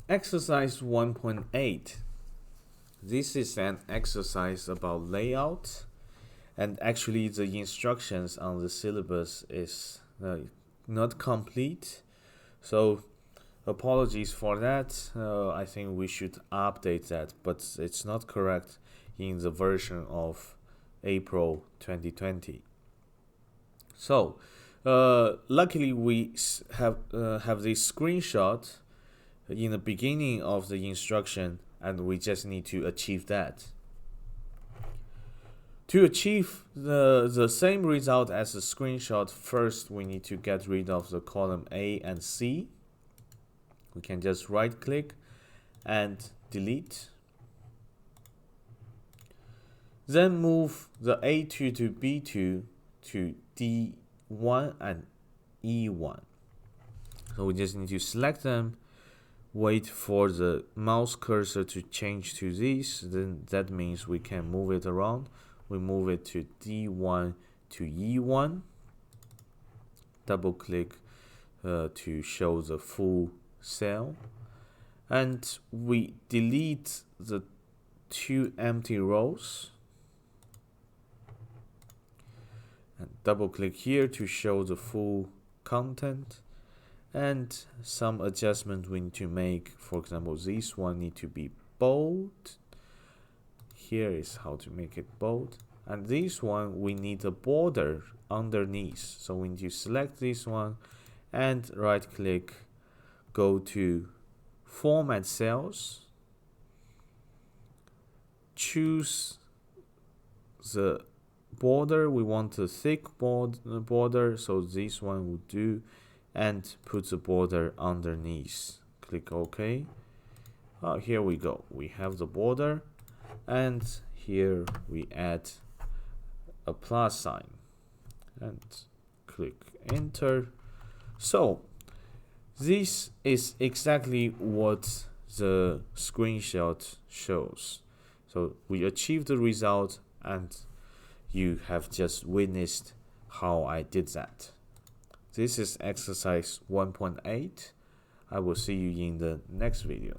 Exercise 1.8. This is an exercise about layout, and actually the instructions on the syllabus is not complete. So apologies for that. I think we should update that, but it's not correct in the version of April 2020. So luckily we have this screenshot in the beginning of the instruction, and we just need to achieve that. To achieve the same result as the screenshot, first we need to get rid of the column A and C. We can just right click and delete. Then move the A2 to B2 to D1 and E1. So we just need to select them, wait for the mouse cursor to change to this, then that means we can move it around. We move it to D1 to E1, double click to show the full cell, and we delete the 2 empty rows, and double click here to show the full content. And some adjustment we need to make. For example, this one need to be bold. Here is how to make it bold. And this one we need a border underneath. So we need to select this one and right click, go to Format Cells, choose the border. We want a thick border, so this one will do, and put the border underneath. Click OK. Here we go. We have the border, and here we add a plus sign and click enter. So this is exactly what the screenshot shows. So we achieved the result, and you have just witnessed how I did that. This is exercise 1.8. I will see you in the next video.